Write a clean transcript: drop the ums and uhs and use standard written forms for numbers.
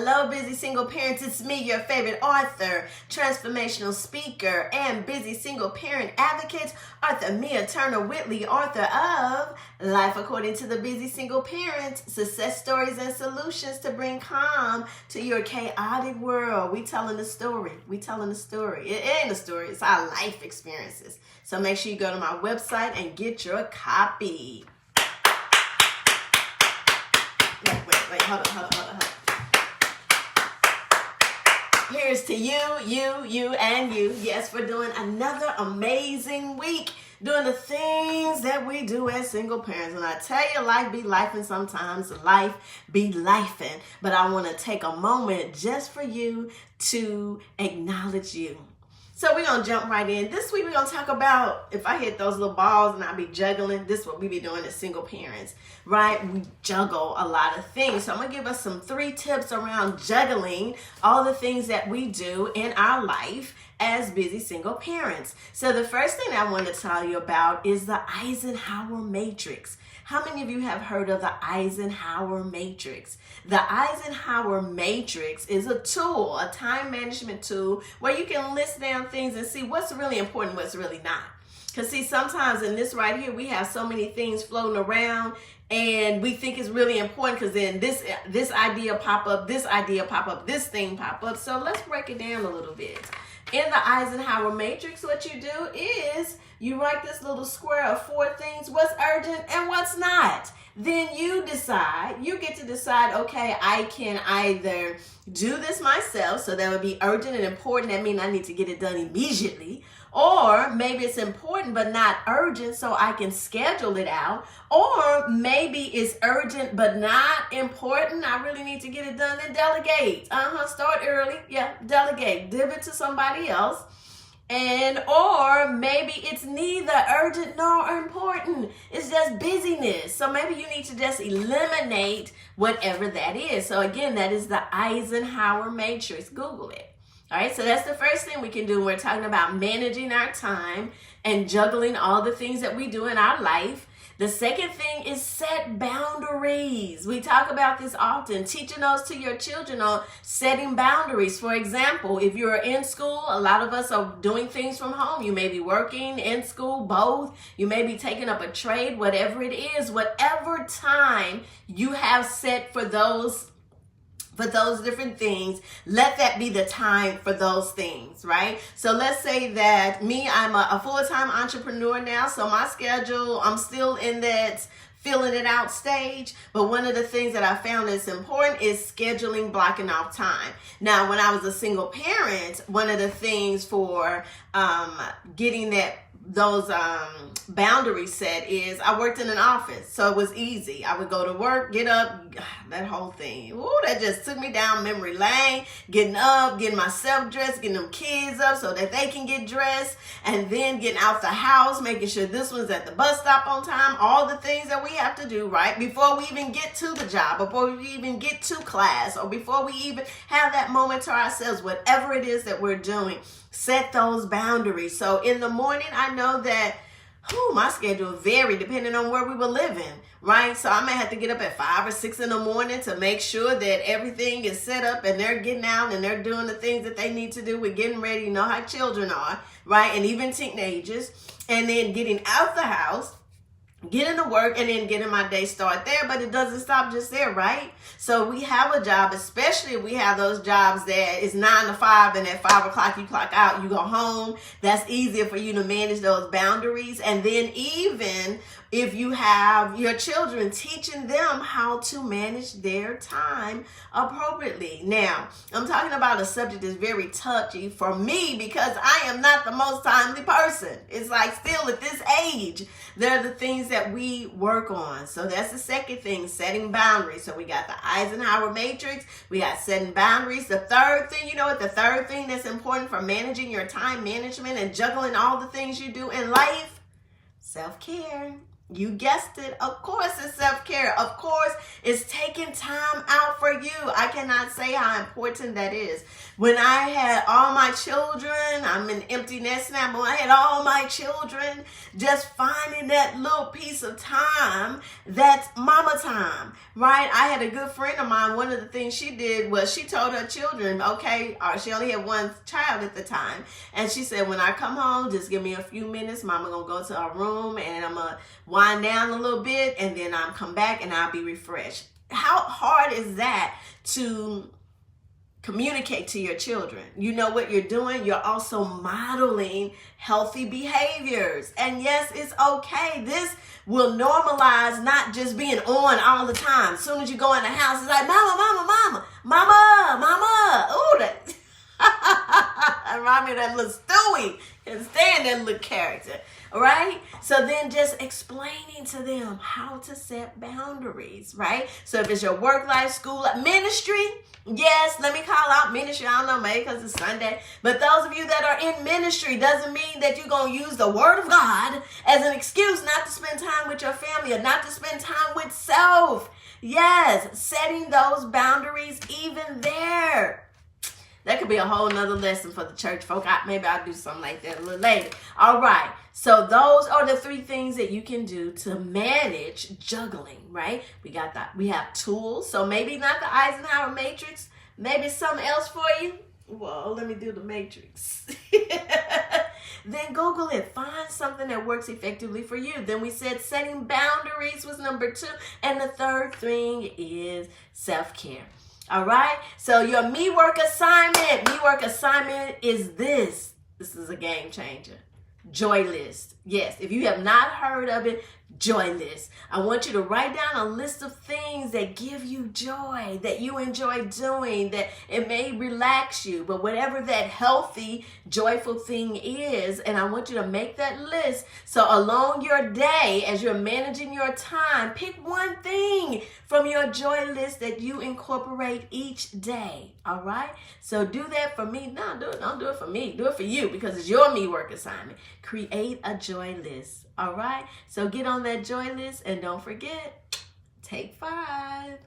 Hello, busy single parents. It's me, your favorite author, transformational speaker, and busy single parent advocate, Author Mia Turner Whitley, author of Life According to the Busy Single Parent, Success Stories and Solutions to Bring Calm to Your Chaotic World. We telling the story. It ain't a story. It's our life experiences. So make sure you go to my website and get your copy. Wait, hold on. Here's to you, and you. Yes, we're doing another amazing week, doing the things that we do as single parents. And I tell you, life be lifing sometimes, life be lifing. But I want to take a moment just for you to acknowledge you. So we're going to jump right in. This week we're going to talk about, if I hit those little balls and I be juggling, this is what we be doing as single parents, right? We juggle a lot of things. So I'm going to give us some 3 tips around juggling all the things that we do in our life as busy single parents. So the first thing I want to tell you about is the Eisenhower Matrix. How many of you have heard of the Eisenhower Matrix? The Eisenhower Matrix is a tool, a time management tool, where you can list down things and see what's really important, what's really not. Because see, sometimes in this right here, we have so many things floating around and we think it's really important because then this idea pop up, this idea pop up, this thing pop up. So let's break it down a little bit. In the Eisenhower Matrix, what you do is you write this little square of 4 things, what's urgent and what's not. Then you get to decide, okay, I can either do this myself, so that would be urgent and important. That means I need to get it done immediately. Or maybe it's important but not urgent, so I can schedule it out. Or maybe it's urgent but not important. I really need to get it done, and delegate. Start early. Yeah, delegate. Give it to somebody else. Or maybe it's neither urgent nor important. It's just busyness. So maybe you need to just eliminate whatever that is. So again, that is the Eisenhower Matrix. Google it. All right, so that's the first thing we can do. We're talking about managing our time and juggling all the things that we do in our life. The second thing is set boundaries. We talk about this often, teaching those to your children on setting boundaries. For example, if you're in school, a lot of us are doing things from home. You may be working in school, both. You may be taking up a trade, whatever it is, whatever time you have set for those different things, let that be the time for those things, right? So let's say that I'm a full-time entrepreneur now, so my schedule, I'm still in that filling it out stage. But one of the things that I found is important is scheduling, blocking off time. Now, when I was a single parent, one of the things for getting those boundaries set is I worked in an office, so it was easy. I would go to work, get up, that whole thing. Ooh, that just took me down memory lane, getting up, getting myself dressed, getting them kids up so that they can get dressed, and then getting out the house, making sure this one's at the bus stop on time, all the things that we have to do, right? Before we even get to the job, before we even get to class, or before we even have that moment to ourselves, whatever it is that we're doing, set those boundaries. So in the morning, I know that my schedule varied depending on where we were living, right? So I may have to get up at 5 or 6 in the morning to make sure that everything is set up and they're getting out and they're doing the things that they need to do. We're getting ready. You know how children are, right? And even teenagers. And then getting out the house, getting to work, and then getting my day start there. But it doesn't stop just there, right? So we have a job, especially if we have those jobs that is 9 to 5, and at 5 o'clock you clock out, you go home. That's easier for you to manage those boundaries. And then even if you have your children, teaching them how to manage their time appropriately. Now, I'm talking about a subject that's very touchy for me because I am not the most timely person. It's like still at this age, they're the things that we work on. So that's the second thing, setting boundaries. So we got the Eisenhower Matrix, we got setting boundaries. The third thing, you know what the third thing that's important for managing your time management and juggling all the things you do in life? Self-care. You guessed it. Of course it's self-care. Of course it's taking time out for you. I cannot say how important that is. When I had all my children, I'm an empty nest now, but when I had all my children, just finding that little piece of time, that's mama time, right? I had a good friend of mine. One of the things she did was she told her children, okay, she only had one child at the time. And she said, when I come home, just give me a few minutes. Mama gonna go to her room and I'm gonna wind down a little bit and then I'll come back and I'll be refreshed. How hard is that to communicate to your children? You know what you're doing? You're also modeling healthy behaviors. And yes, it's okay. This will normalize not just being on all the time. As soon as you go in the house, it's like, mama, mama, mama, mama, mama. Ooh, that remind me of that little Stewie. Can't stand that little character. All right? So then just explaining to them how to set boundaries, right? So if it's your work life, school, ministry, yes, let me call out ministry. I don't know, maybe because it's Sunday. But those of you that are in ministry doesn't mean that you're going to use the word of God as an excuse not to spend time with your family or not to spend time with self. Yes, setting those boundaries even there. That could be a whole nother lesson for the church folk. Maybe I'll do something like that a little later. All right. So those are the 3 things that you can do to manage juggling, right? We have tools. So maybe not the Eisenhower matrix. Maybe something else for you. Well, let me do the matrix. Then Google it. Find something that works effectively for you. Then we said setting boundaries was number 2. And the 3rd thing is self-care. All right. So your me work assignment is this. This is a game changer. Joy list. Yes. If you have not heard of it, joy list. I want you to write down a list of things that give you joy, that you enjoy doing, that it may relax you, but whatever that healthy, joyful thing is, and I want you to make that list. So along your day, as you're managing your time, pick one thing from your joy list that you incorporate each day. All right? So do that for me. No, don't do it for me. Do it for you because it's your me work assignment. Create a joy list. All right? So get on that joy list and don't forget, take 5.